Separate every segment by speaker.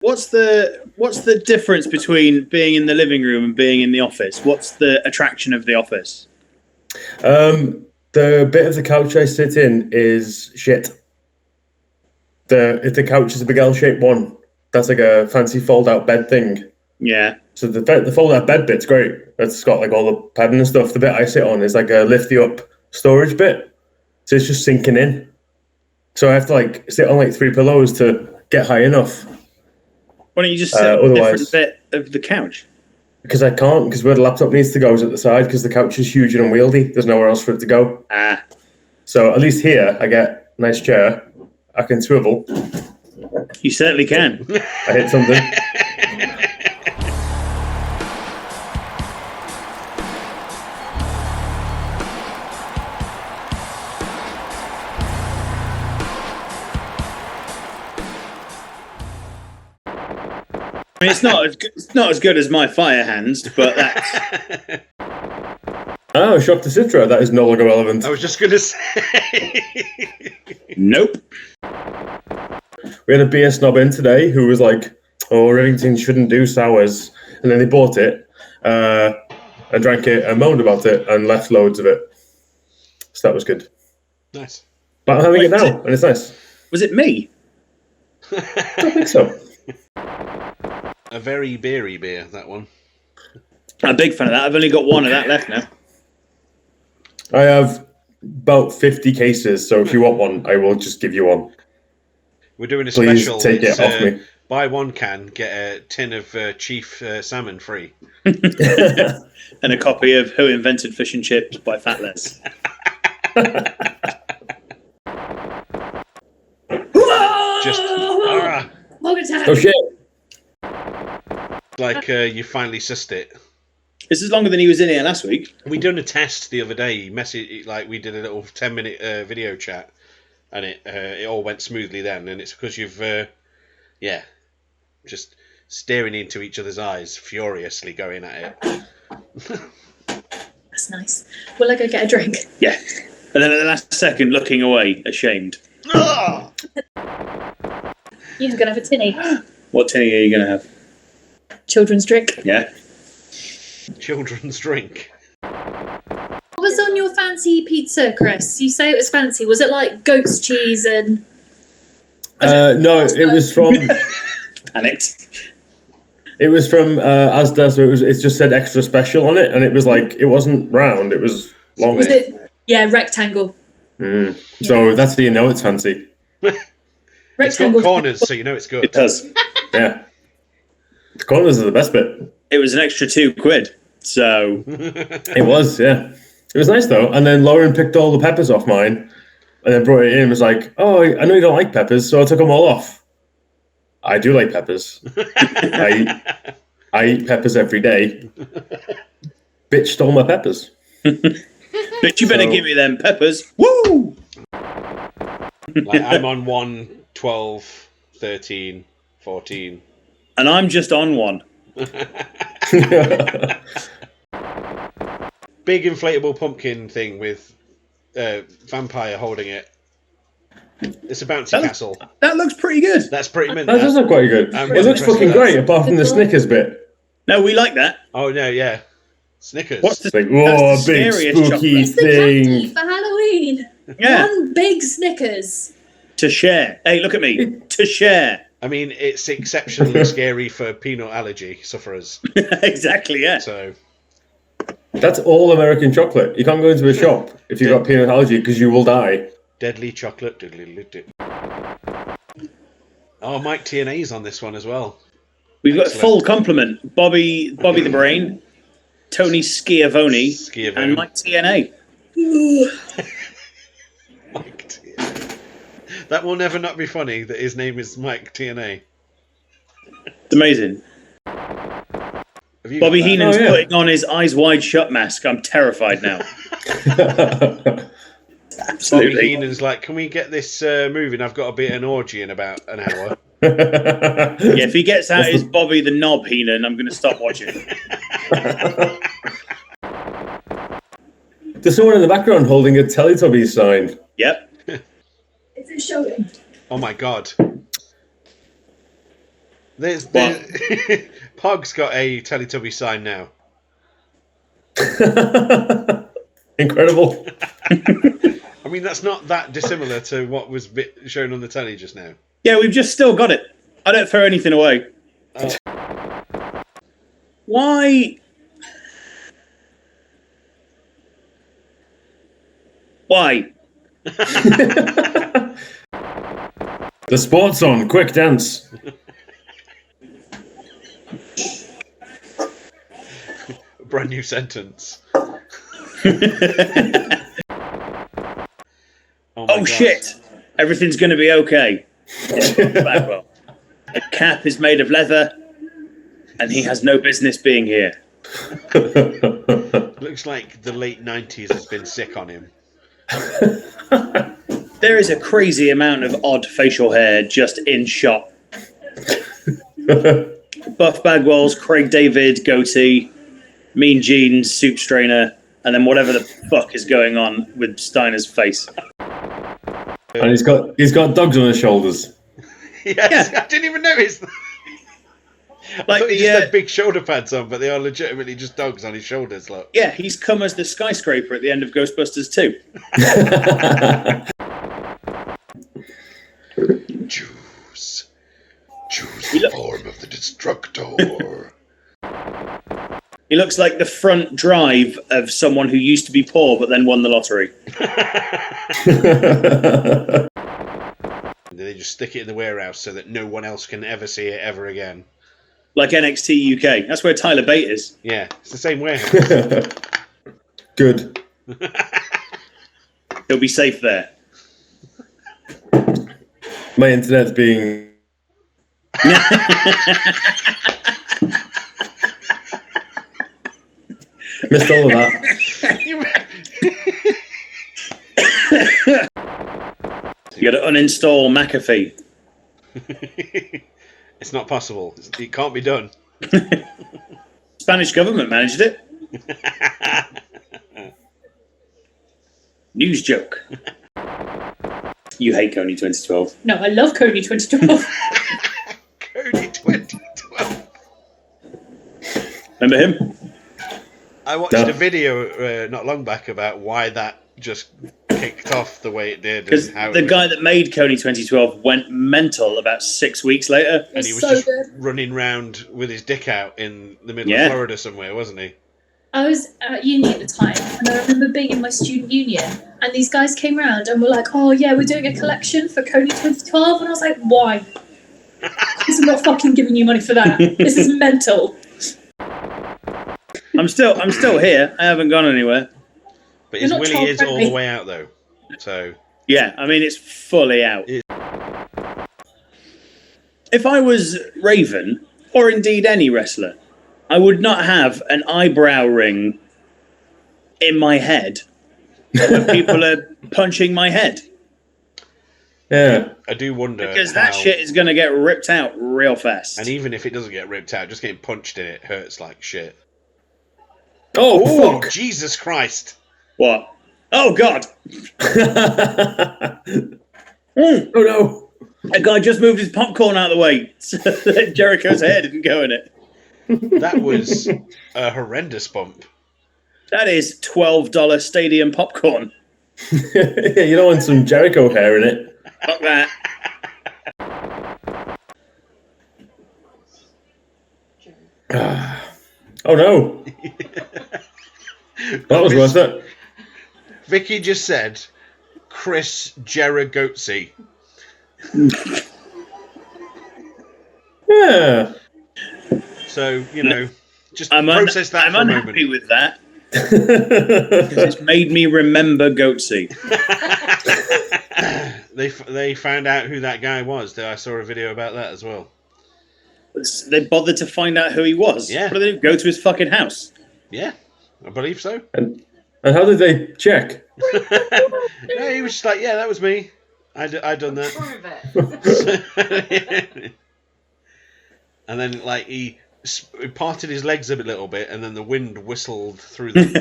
Speaker 1: What's the difference between being in the living room and being in the office? What's the attraction of the office?
Speaker 2: The bit of the couch I sit in is shit. If the couch is a big L-shaped one, that's like a fancy fold-out bed thing.
Speaker 1: Yeah.
Speaker 2: So the fold-out bed bit's great. It's got like all the padding and stuff. The bit I sit on is like a lift-you-up storage bit. So it's just sinking in. So I have to like sit on like 3 pillows to get high enough.
Speaker 1: Why don't you just sit on a different bit of the couch?
Speaker 2: Because I can't, because where the laptop needs to go is at the side, because the couch is huge and unwieldy. There's nowhere else for it to go. So at least here, I get a nice chair. I can swivel.
Speaker 1: You certainly can.
Speaker 2: I hit something.
Speaker 1: I mean, it's not as good as my fire hands, but that's...
Speaker 2: Oh, Shock to Citra. That is no longer relevant.
Speaker 3: I was just going to say...
Speaker 1: Nope.
Speaker 2: We had a beer snob in today who was like, oh, Rivington shouldn't do sours. And then they bought it and drank it and moaned about it and left loads of it. So that was good.
Speaker 3: Nice.
Speaker 2: But I'm having it now, and it's nice.
Speaker 1: Was it me?
Speaker 2: I don't think so.
Speaker 3: A very beery beer, that one.
Speaker 1: I'm a big fan of that. I've only got one of that left now.
Speaker 2: I have about 50 cases, so if you want one, I will just give you one.
Speaker 3: We're doing a
Speaker 2: Please
Speaker 3: special.
Speaker 2: take it off me.
Speaker 3: Buy one can, get a tin of Chief salmon free.
Speaker 1: And a copy of Who Invented Fish and Chips by Fat Les.
Speaker 3: Just
Speaker 2: oh shit!
Speaker 3: Like you finally sussed it.
Speaker 1: This is longer than he was in here last week.
Speaker 3: We done a test the other day. We did a little 10-minute video chat, and it all went smoothly then. And it's because you've just staring into each other's eyes, furiously going at it.
Speaker 4: That's nice. Will I go get a drink?
Speaker 1: Yeah. And then at the last second, looking away, ashamed.
Speaker 4: You're going to have a tinny.
Speaker 1: What tinny are you going to have?
Speaker 4: Children's drink.
Speaker 1: Yeah.
Speaker 3: Children's drink.
Speaker 4: What was on your fancy pizza, Chris? You say it was fancy. Was it like goat's cheese and...
Speaker 2: No, it was from...
Speaker 1: Panicked.
Speaker 2: It was from Asda, so it just said extra special on it, and it was like, it wasn't round, it was long.
Speaker 4: Was it? Yeah, rectangle.
Speaker 2: So that's how you know it's fancy.
Speaker 3: It's got corners, so you know it's good.
Speaker 1: It does.
Speaker 2: Yeah. The corners are the best bit.
Speaker 1: It was an extra £2, so...
Speaker 2: It was, yeah. It was nice, though. And then Lauren picked all the peppers off mine, and then brought it in and was like, oh, I know you don't like peppers, so I took them all off. I do like peppers. I eat peppers every day. Bitch stole my peppers.
Speaker 1: But you better give me them peppers. Woo!
Speaker 3: Like, I'm on 1, 12, 13, 14.
Speaker 1: And I'm just on 1.
Speaker 3: Big inflatable pumpkin thing with vampire holding it. It's a bouncy castle.
Speaker 1: That looks pretty good.
Speaker 3: That's pretty mint.
Speaker 2: That does look quite good. It looks fucking great, apart from the Snickers bit.
Speaker 1: No, we like that.
Speaker 3: Oh, no, yeah. Snickers.
Speaker 1: What's the,
Speaker 2: whoa, big spooky
Speaker 4: It's the candy for Halloween.
Speaker 1: Yeah.
Speaker 4: One big Snickers.
Speaker 1: To share. Hey, look at me. To share.
Speaker 3: I mean, it's exceptionally scary for peanut allergy sufferers.
Speaker 1: Exactly, yeah.
Speaker 3: So
Speaker 2: that's all American chocolate. You can't go into a shop if you've got peanut allergy because you will die.
Speaker 3: Deadly chocolate. Oh, Mike TNA's on this one as well.
Speaker 1: We've got a full complement. Bobby the Brain, Tony Schiavone, and Mike TNA.
Speaker 3: Mike TNA. That will never not be funny that his name is Mike TNA.
Speaker 1: It's amazing. Bobby Heenan's putting on his eyes wide shut mask. I'm terrified now. Absolutely.
Speaker 3: Bobby Heenan's like, can we get this moving? I've got to be at an orgy in about an hour.
Speaker 1: Yeah, if he gets out his Bobby the Knob Heenan, I'm going to stop watching.
Speaker 2: There's someone in the background holding a Teletubbies sign.
Speaker 1: Yep.
Speaker 4: Is it showing?
Speaker 3: Oh my god. There's Pog's got a Teletubby sign now.
Speaker 2: Incredible.
Speaker 3: I mean, that's not that dissimilar to what was shown on the telly just now.
Speaker 1: Yeah, we've just still got it. I don't throw anything away.
Speaker 3: Oh.
Speaker 1: Why? Why?
Speaker 2: The sport's on. Quick dance.
Speaker 3: Brand new sentence.
Speaker 1: Oh shit! Everything's going to be okay. Bagwell. The cap is made of leather, and he has no business being here.
Speaker 3: Looks like the late 90s has been sick on him.
Speaker 1: There is a crazy amount of odd facial hair just in shot. Buff Bagwell's Craig David goatee, Mean Gene's soup strainer, and then whatever the fuck is going on with Steiner's face.
Speaker 2: And he's got dogs on his shoulders.
Speaker 3: Yes, yeah. I didn't even notice that. I thought he just had big shoulder pads on, but they are legitimately just dogs on his shoulders. Look.
Speaker 1: Yeah, he's come as the skyscraper at the end of Ghostbusters 2.
Speaker 3: Choose the form of the Destructor.
Speaker 1: He looks like the front drive of someone who used to be poor but then won the lottery.
Speaker 3: They just stick it in the warehouse so that no one else can ever see it ever again.
Speaker 1: Like NXT UK. That's where Tyler Bate is.
Speaker 3: Yeah, it's the same warehouse.
Speaker 2: Good.
Speaker 1: He'll be safe there.
Speaker 2: My internet's being... Missed all of that.
Speaker 1: You got to uninstall McAfee.
Speaker 3: It's not possible. It can't be done.
Speaker 1: Spanish government managed it. News joke. You hate Kony 2012.
Speaker 4: No, I love Kony 2012.
Speaker 3: Kony 2012.
Speaker 1: Remember him?
Speaker 3: I watched a video not long back about why that just kicked off the way it did.
Speaker 1: Because the guy that made Kony 2012 went mental about 6 weeks later.
Speaker 3: And he was just running around with his dick out in the middle of Florida somewhere, wasn't he?
Speaker 4: I was at uni at the time, and I remember being in my student union, and these guys came around and were like, oh yeah, we're doing a collection for Kony 2012, and I was like, why? Because I'm not fucking giving you money for that. This is mental.
Speaker 1: I'm still here. I haven't gone anywhere.
Speaker 3: But his willy is all the way out, though. So
Speaker 1: yeah, I mean, it's fully out. If I was Raven, or indeed any wrestler, I would not have an eyebrow ring in my head when people are punching my head.
Speaker 2: Yeah.
Speaker 3: I do wonder.
Speaker 1: Because that shit is going to get ripped out real fast.
Speaker 3: And even if it doesn't get ripped out, just getting punched in it hurts like shit.
Speaker 2: Oh, fuck.
Speaker 3: Jesus Christ.
Speaker 1: What? Oh, God.
Speaker 2: Oh, no.
Speaker 1: A guy just moved his popcorn out of the way so that Jericho's hair didn't go in it.
Speaker 3: That was a horrendous bump.
Speaker 1: That is $12 stadium popcorn.
Speaker 2: Yeah, you don't want some Jericho hair in it.
Speaker 1: Fuck that.
Speaker 2: Oh, no. That was worth it.
Speaker 3: Vicky just said, Chris Jerigoatsy.
Speaker 2: Yeah.
Speaker 3: So, just process that for a moment.
Speaker 1: I'm unhappy with that. Because it's made me remember Goatsy.
Speaker 3: They found out who that guy was. I saw a video about that as well.
Speaker 1: They bothered to find out who he was.
Speaker 3: Yeah.
Speaker 1: What do they do? Go to his fucking house?
Speaker 3: Yeah, I believe so.
Speaker 2: And how did they check?
Speaker 3: No, he was just like, yeah, that was me. I done that. And then, he parted his legs a little bit, and then the wind whistled through them.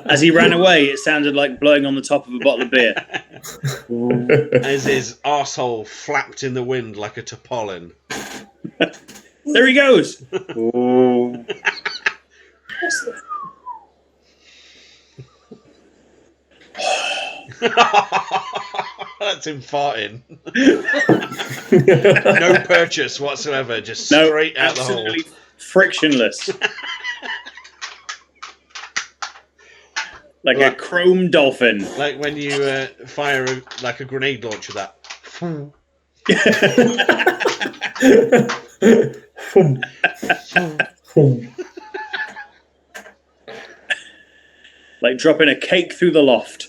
Speaker 1: As he ran away, it sounded like blowing on the top of a bottle of beer.
Speaker 3: As his arsehole flapped in the wind like a tarpaulin.
Speaker 1: There he goes. Oh.
Speaker 3: That's him farting. No purchase whatsoever, just straight out the hole.
Speaker 1: Frictionless. Like a chrome dolphin.
Speaker 3: Like when you fire a grenade launcher, that.
Speaker 1: Like dropping a cake through the loft.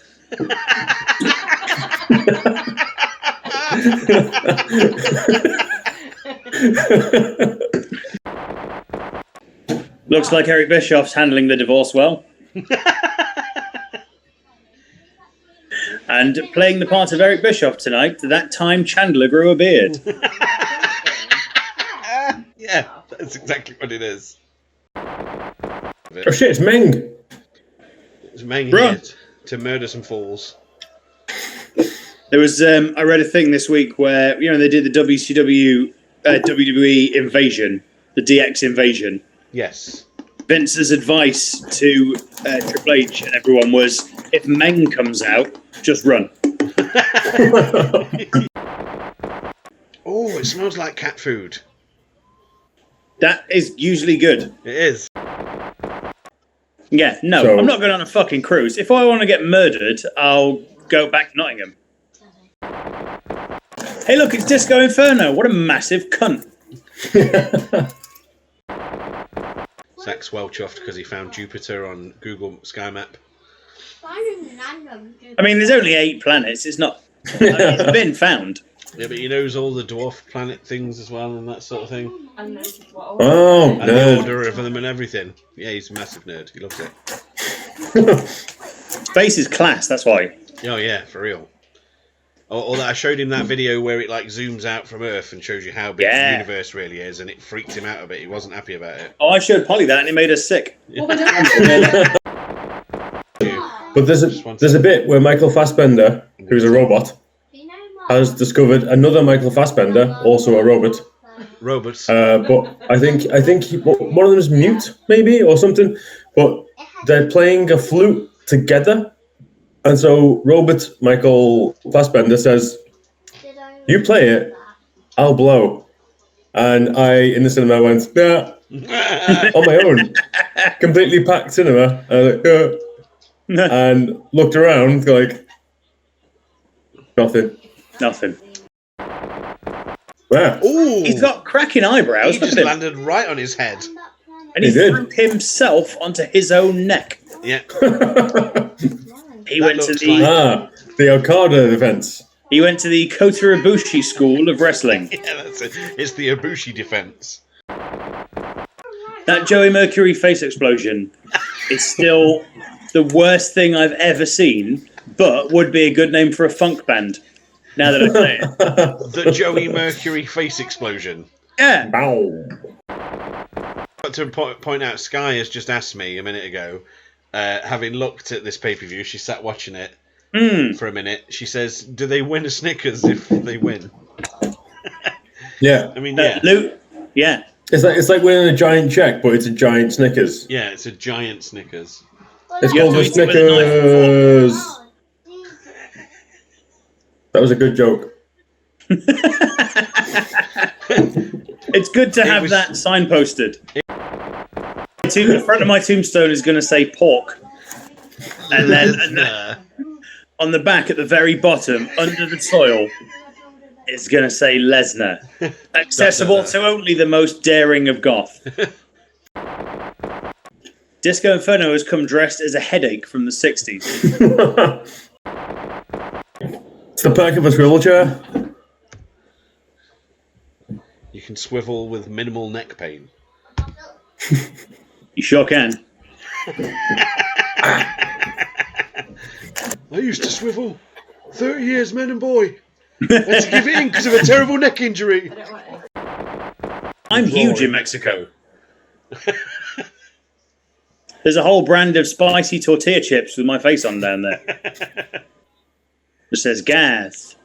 Speaker 1: Looks like Eric Bischoff's handling the divorce well. And playing the part of Eric Bischoff tonight, that time Chandler grew a beard.
Speaker 3: Yeah, that's exactly what it is.
Speaker 2: Oh shit, it's Meng.
Speaker 3: It's Meng here to murder some fools.
Speaker 1: There was, I read a thing this week where, they did the WCW, WWE invasion, the DX invasion.
Speaker 3: Yes. Vince's
Speaker 1: advice to Triple H and everyone was, if Meng comes out, just run.
Speaker 3: Oh, it smells like cat food.
Speaker 1: That is usually good.
Speaker 3: It is.
Speaker 1: Yeah, no, I'm not going on a fucking cruise. If I want to get murdered, I'll go back to Nottingham. Hey, look, it's Disco Inferno. What a massive cunt.
Speaker 3: Zach's well chuffed because he found Jupiter on Google Sky Map.
Speaker 1: I mean, there's only 8 planets. It's not... it's been found.
Speaker 3: Yeah, but he knows all the dwarf planet things as well and that sort of thing.
Speaker 2: Oh,
Speaker 3: and the order of them and everything. Yeah, he's a massive nerd. He loves it.
Speaker 1: Space is class, that's why.
Speaker 3: Oh, yeah, for real. Or that I showed him that video where it like zooms out from Earth and shows you how big the universe really is, and it freaked him out a bit. He wasn't happy about it.
Speaker 1: Oh, I showed Polly that and it made us sick.
Speaker 2: But there's a bit where Michael Fassbender, who's a robot, has discovered another Michael Fassbender, also a robot.
Speaker 3: Robots.
Speaker 2: But I think one of them is mute, maybe, or something. But they're playing a flute together. And so Robot Michael Fassbender says, "You play it, I'll blow." And I, in the cinema, went, "Nah," on my own. Completely packed cinema. And looked around, like, nothing.
Speaker 1: Nothing.
Speaker 2: Yeah.
Speaker 3: Ooh,
Speaker 1: he's got cracking eyebrows.
Speaker 3: He just landed right on his head.
Speaker 1: And he threw himself onto his own neck.
Speaker 3: Yeah.
Speaker 1: He went to the
Speaker 2: Okada defense.
Speaker 1: He went to the Kota Ibushi School of Wrestling.
Speaker 3: Yeah, that's it. It's the Ibushi defense.
Speaker 1: That Joey Mercury face explosion is still the worst thing I've ever seen, but would be a good name for a funk band. Now that I say it.
Speaker 3: The Joey Mercury face explosion.
Speaker 1: Yeah.
Speaker 2: Bow.
Speaker 3: But to point out, Sky has just asked me a minute ago, having looked at this pay-per-view, she sat watching it for a minute. She says, "Do they win a Snickers if they win?"
Speaker 2: Yeah.
Speaker 3: I mean, yeah.
Speaker 1: Yeah.
Speaker 2: It's like winning a giant check, but it's a giant Snickers.
Speaker 3: Yeah, it's a giant Snickers.
Speaker 2: It's called a Snickers. That was a good joke.
Speaker 1: It's good to have that signposted. The front of my tombstone is going to say pork. And then on the back at the very bottom, under the soil, it's going to say Lesnar. Accessible to only the most daring of goth. Disco Inferno has come dressed as a headache from the 60s.
Speaker 2: It's the perk of a swivel chair.
Speaker 3: You can swivel with minimal neck pain.
Speaker 1: You sure can.
Speaker 3: I used to swivel. 30 years, man and boy. I had to give it in because of a terrible neck injury.
Speaker 1: I'm huge in Mexico. There's a whole brand of spicy tortilla chips with my face on down there. It says Gazz.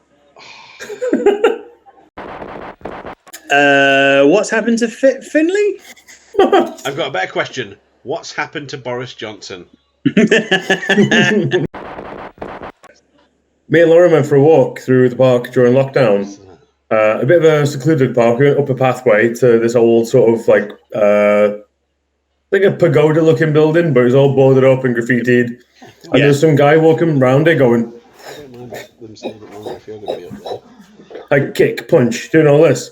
Speaker 1: What's happened to Finley?
Speaker 3: I've got a better question. What's happened to Boris Johnson?
Speaker 2: Me and Laura went for a walk through the park during lockdown. A bit of a secluded park. We went up a pathway to this old sort of like a pagoda-looking building, but it was all boarded up and graffitied. And there's some guy walking around it going,
Speaker 3: I don't mind them staying at longer if you're going to be up there.
Speaker 2: like kick, punch, doing all this.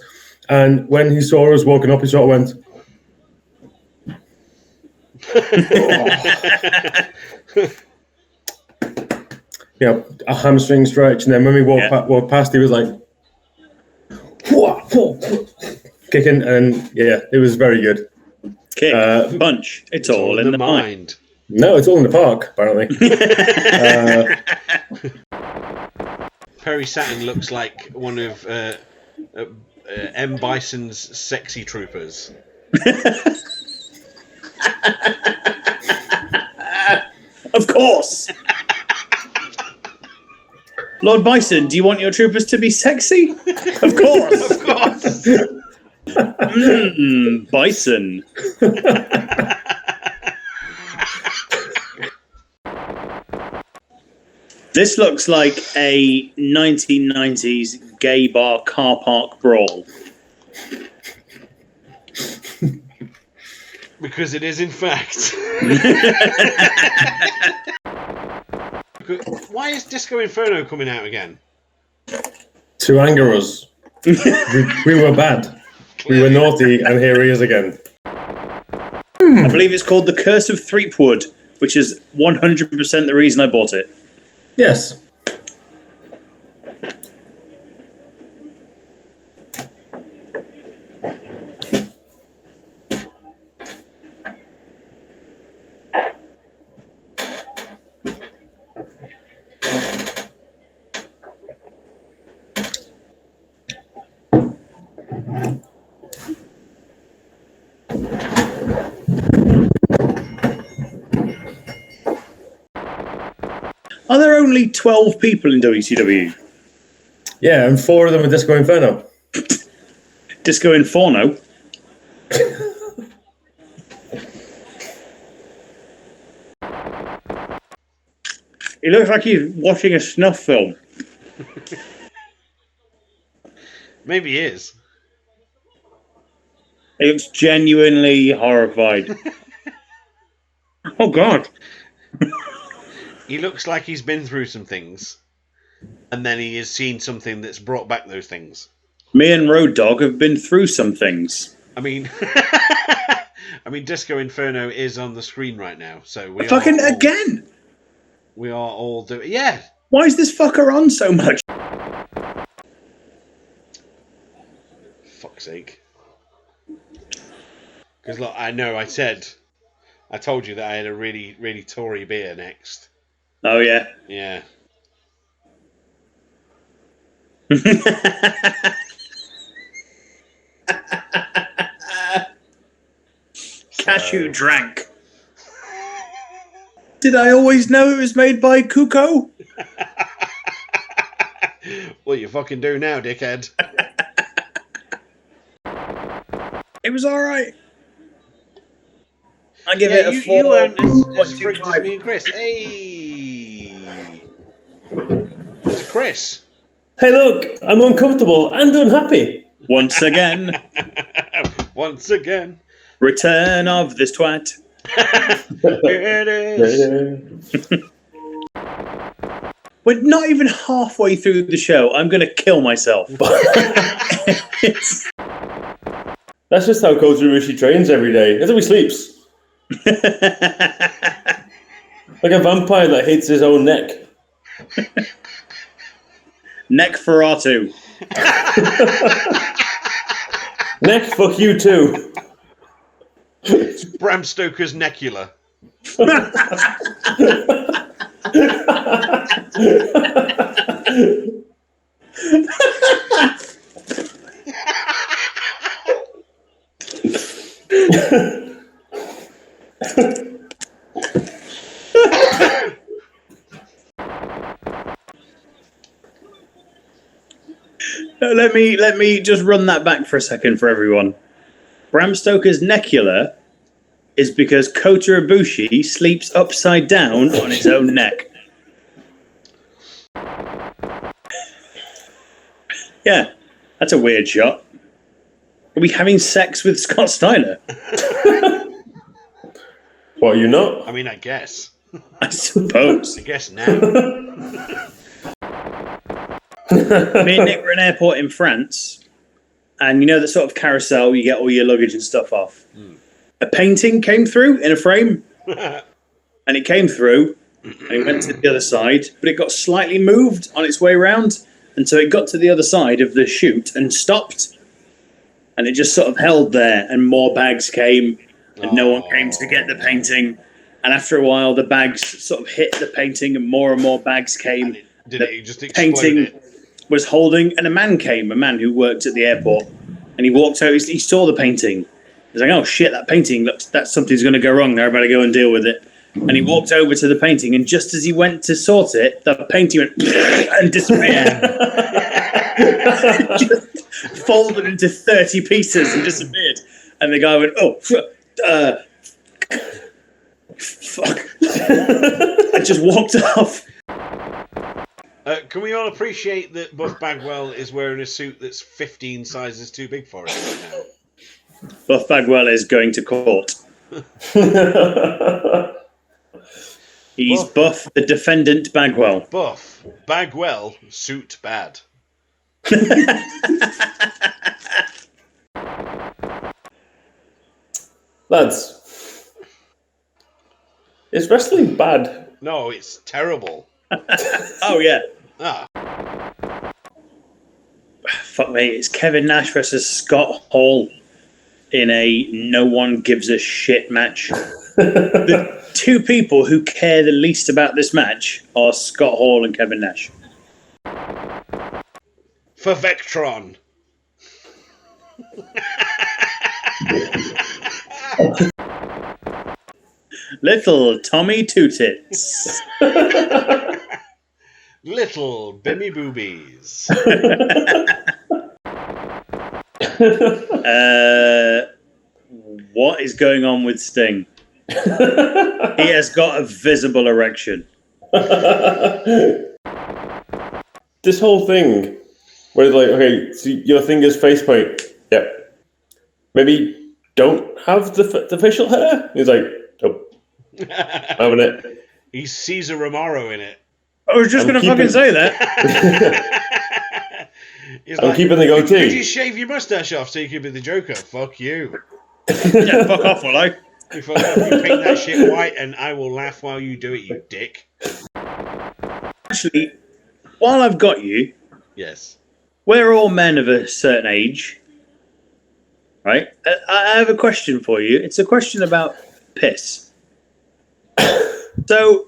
Speaker 2: And when he saw us walking up, he sort of went, a hamstring stretch. And then when we walked past, he was like, kicking, and it was very good.
Speaker 1: Kick, punch. It's all in the mind.
Speaker 2: No, it's all in the park, apparently.
Speaker 3: Perry Saturn looks like one of M. Bison's sexy troopers.
Speaker 1: Of course. Lord Bison, do you want your troopers to be sexy? Of course.
Speaker 3: Of course.
Speaker 1: Bison. This looks like a 1990s gay bar car park brawl.
Speaker 3: Because it is, in fact. Why is Disco Inferno coming out again?
Speaker 2: To anger us. we were bad. We were naughty, and here he is again.
Speaker 1: I believe it's called The Curse of Threepwood, which is 100% the reason I bought it.
Speaker 2: Yes.
Speaker 1: Are there only 12 people in WCW?
Speaker 2: Yeah, and 4 of them are Disco Inferno.
Speaker 1: Disco Inferno? He looks like he's watching a snuff film.
Speaker 3: Maybe he is.
Speaker 1: He looks genuinely horrified. Oh, God.
Speaker 3: He looks like he's been through some things, and then he has seen something that's brought back those things.
Speaker 1: Me and Road Dogg have been through some things.
Speaker 3: I mean, Disco Inferno is on the screen right now, so we
Speaker 1: fucking
Speaker 3: are all,
Speaker 1: again.
Speaker 3: We are all doing. Yeah.
Speaker 1: Why is this fucker on so much?
Speaker 3: Fuck's sake. Because look, I told you that I had a really, really Tory beer next.
Speaker 1: Oh, yeah.
Speaker 3: Yeah.
Speaker 1: Cashew drank. Did I always know it was made by Kuko?
Speaker 3: Well, you fucking do now, dickhead.
Speaker 1: It was alright. I give it a 4.
Speaker 3: You weren't as freaked as me and Chris. Hey! It's Chris.
Speaker 2: Hey, look, I'm uncomfortable and unhappy.
Speaker 1: Once again.
Speaker 3: Once again.
Speaker 1: Return of this twat.
Speaker 3: Here it is.
Speaker 1: We're not even halfway through the show. I'm going to kill myself.
Speaker 2: That's just how Kota Ibushi trains every day. That's how he sleeps. Like a vampire that hates his own neck.
Speaker 1: Neck Ferratu.
Speaker 2: Neck, fuck you too.
Speaker 3: Bram Stokers Neckula.
Speaker 1: No, let let me just run that back for a second for everyone. Bram Stokers Neckula is because Kota Ibushi sleeps upside down on his own neck. Yeah, that's a weird shot. Are we having sex with Scott Steiner?
Speaker 2: What, are you not?
Speaker 3: I mean, I guess.
Speaker 1: I suppose.
Speaker 3: I guess now.
Speaker 1: Me and Nick were in an airport in France, and you know the sort of carousel you get all your luggage and stuff off. A painting came through in a frame, and it came through, and it went to the other side, but it got slightly moved on its way around, and so it got to the other side of the chute and stopped, and it just sort of held there, and more bags came, and no one came to get the painting, and after a while the bags sort of hit the painting, and more bags came.
Speaker 3: Did it just explode?
Speaker 1: Painting was holding, and a man who worked at the airport, and he walked out. He saw the painting. He's like, "Oh shit, that painting looks. That something's going to go wrong there. I better go and deal with it." And he walked over to the painting, and just as he went to sort it, the painting went and disappeared. Just folded into 30 pieces and disappeared. And the guy went, "Oh, fuck!" and just walked off.
Speaker 3: Can we all appreciate that Buff Bagwell is wearing a suit that's 15 sizes too big for him right now?
Speaker 1: Buff Bagwell is going to court. He's Buff, the defendant Bagwell.
Speaker 3: Buff Bagwell, suit bad.
Speaker 2: Lads, is wrestling bad?
Speaker 3: No, it's terrible.
Speaker 1: Oh, yeah.
Speaker 3: Ah.
Speaker 1: Fuck me, it's Kevin Nash versus Scott Hall in a no one gives a shit match. The two people who care the least about this match are Scott Hall and Kevin Nash.
Speaker 3: For Vectron.
Speaker 1: Little Tommy Two Tits.
Speaker 3: Little Bimmy Boobies.
Speaker 1: What is going on with Sting? He has got a visible erection.
Speaker 2: This whole thing, where like, okay, so your thing is face paint. Yep. Maybe don't have the facial hair. He's like, nope, having it.
Speaker 3: He's Caesar Romero in it.
Speaker 1: I was just going to fucking say that.
Speaker 2: I'm keeping the goatee.
Speaker 3: Could you shave your mustache off so you could be the Joker? Fuck you.
Speaker 1: Yeah, fuck off, will I?
Speaker 3: You paint that shit white and I will laugh while you do it, you dick.
Speaker 1: Actually, while I've got you,
Speaker 3: yes,
Speaker 1: we're all men of a certain age, right? I have a question for you. It's a question about piss. So,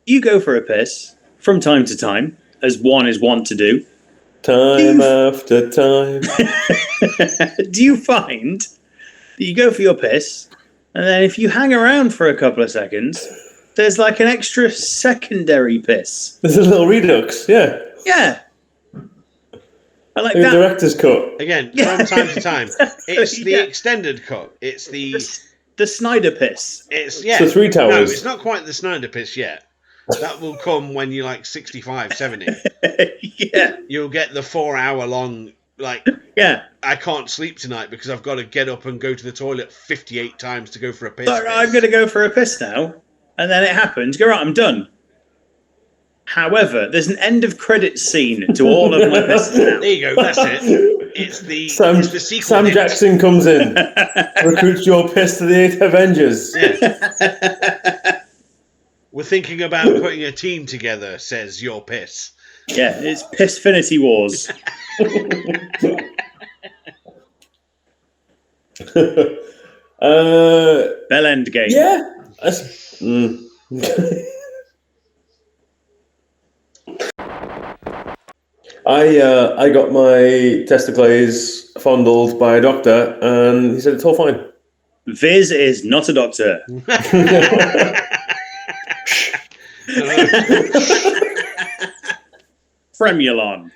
Speaker 1: you go for a piss from time to time, as one is wont to do.
Speaker 2: Time after time.
Speaker 1: Do you find that you go for your piss, and then if you hang around for a couple of seconds, there's like an extra secondary piss?
Speaker 2: There's a little redux, yeah.
Speaker 1: Yeah. I like
Speaker 2: The
Speaker 1: that.
Speaker 2: director's cut.
Speaker 3: again, from time to time. It's the extended cut. It's the
Speaker 1: Snyder piss.
Speaker 3: It's yeah.
Speaker 2: The Three Towers.
Speaker 3: No, it's not quite the Snyder piss yet. That will come when you're like 65, 70.
Speaker 1: Yeah.
Speaker 3: You'll get the 4-hour long, like,
Speaker 1: Yeah.
Speaker 3: I can't sleep tonight because I've got to get up and go to the toilet 58 times to go for a piss.
Speaker 1: But I'm going to go for a piss now. And then it happens. Go, right, I'm done. However, there's an end of credits scene to all of my pisses now.
Speaker 3: There you go, that's it. It's the sequel.
Speaker 2: Sam Jackson comes in, recruits your piss to the 8 Avengers.
Speaker 3: Yeah. We're thinking about putting a team together, says your piss.
Speaker 1: Yeah, it's Pissfinity Wars. Bell End game.
Speaker 2: Yeah. I got my testicles fondled by a doctor, and he said it's all fine.
Speaker 1: Viz is not a doctor. Fremulon.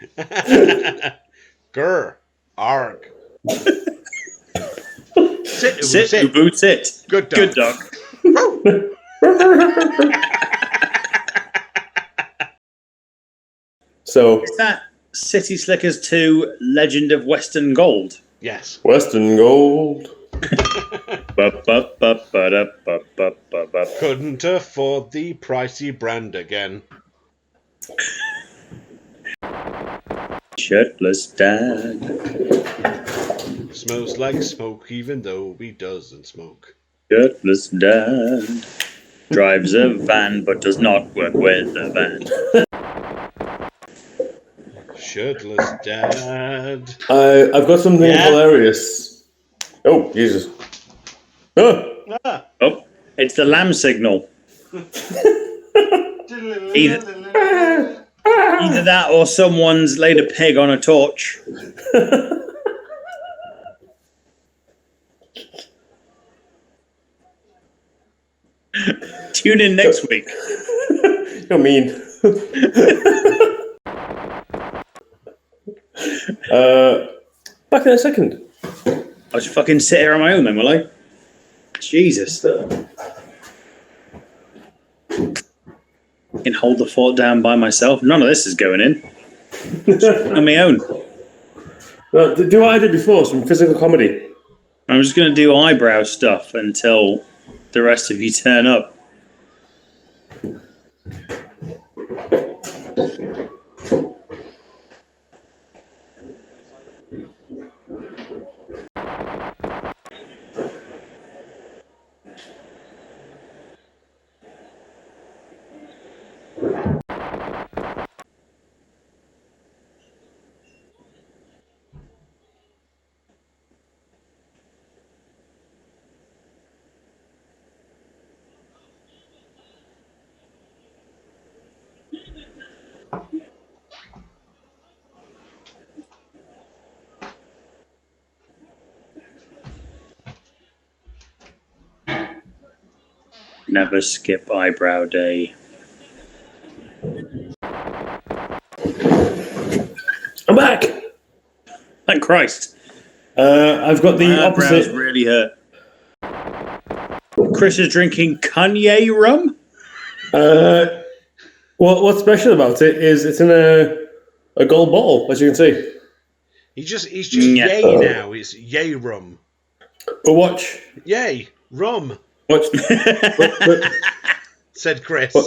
Speaker 3: Grr. Arg. Sit,
Speaker 1: Sit,
Speaker 3: sit.
Speaker 1: Ubu, sit.
Speaker 3: Good dog.
Speaker 1: Good dog.
Speaker 2: So,
Speaker 1: Is that City Slickers 2 Legend of Western Gold?
Speaker 3: Yes.
Speaker 2: Western Gold.
Speaker 1: Ba-ba-ba-ba-da-ba-ba-ba-ba.
Speaker 3: Couldn't afford the pricey brand again.
Speaker 1: Shirtless dad.
Speaker 3: Smells like smoke even though he doesn't smoke.
Speaker 1: Shirtless dad. Drives a van but does not work with the van.
Speaker 3: Shirtless dad.
Speaker 2: I've got something
Speaker 3: Yeah?
Speaker 2: hilarious. Oh, Jesus. Oh.
Speaker 3: Ah.
Speaker 1: Oh, it's the lamb signal. Either that or someone's laid a pig on a torch. Tune in next week.
Speaker 2: You're mean. Back in a second.
Speaker 1: I'll just fucking sit here on my own then, will I? Jesus. Can hold the fort down by myself. None of this is going in. On my own.
Speaker 2: Do what I did before, some physical comedy.
Speaker 1: I'm just going to do eyebrow stuff until the rest of you turn up. Never skip eyebrow day.
Speaker 2: I'm back!
Speaker 1: Thank Christ.
Speaker 2: I've got the
Speaker 1: My eyebrows
Speaker 2: opposite.
Speaker 1: really hurt. Chris is drinking Kanye rum?
Speaker 2: What's special about it is it's in a gold bottle, as you can see.
Speaker 3: He's just
Speaker 1: Yeah.
Speaker 3: yay now. It's yay rum.
Speaker 2: But watch.
Speaker 3: Yay rum.
Speaker 2: Watch. but,
Speaker 3: Said Chris.
Speaker 2: but,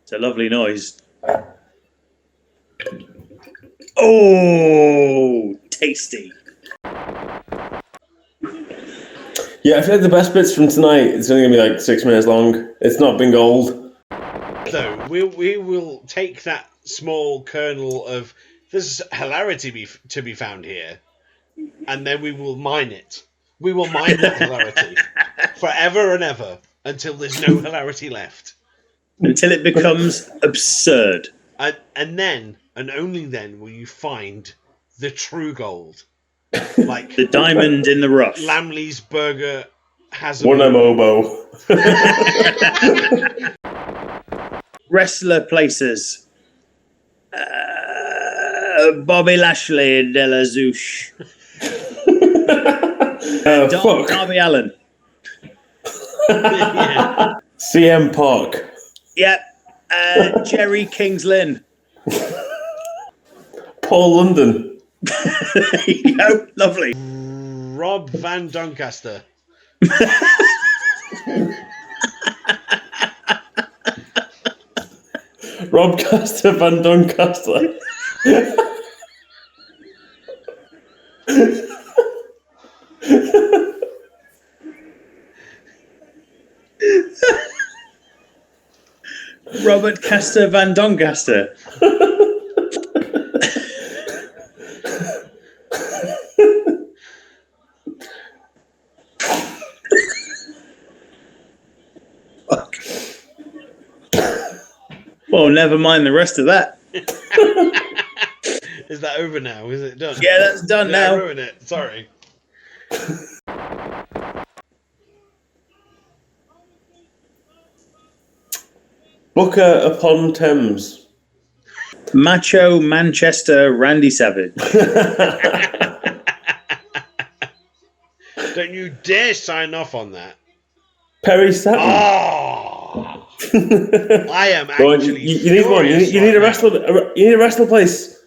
Speaker 1: It's a lovely noise. Oh, tasty.
Speaker 2: yeah, I feel like the best bits from tonight, it's only going to be like 6 minutes long. It's not been gold.
Speaker 3: So we will take that small kernel of there's hilarity to be found here, and then we will mine it. We will mine that hilarity forever and ever until there's no hilarity left.
Speaker 1: Until it becomes absurd.
Speaker 3: And then, and only then, will you find the true gold. Like
Speaker 1: The diamond in the rough.
Speaker 3: Lamley's Burger has
Speaker 2: One oboe.
Speaker 1: Wrestler places. Bobby Lashley de la Zouche.
Speaker 2: Fuck.
Speaker 1: Darby Allin.
Speaker 3: Yeah.
Speaker 2: CM Park.
Speaker 1: Yep. Jerry Kings Lynn.
Speaker 2: Paul London.
Speaker 1: There you go. Lovely.
Speaker 3: Rob Van Doncaster.
Speaker 2: Rob Caster Van Doncaster.
Speaker 1: Robert Castor Van Doncaster. Fuck. Well, never mind the rest of that.
Speaker 3: Is that over now? Is it done?
Speaker 1: Yeah, that's done
Speaker 3: Did I
Speaker 1: now.
Speaker 3: ruin it? Sorry.
Speaker 2: Booker upon Thames.
Speaker 1: Macho Manchester Randy Savage.
Speaker 3: Don't you dare sign off on that.
Speaker 2: Perry Saturn.
Speaker 3: Oh, I am
Speaker 2: Go on,
Speaker 3: actually.
Speaker 2: you need one. You need a wrestle. You need a wrestle place.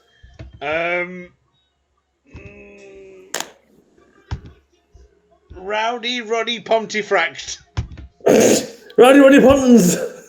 Speaker 3: Rowdy Roddy Pontefract.
Speaker 2: Rowdy Roddy Pontins.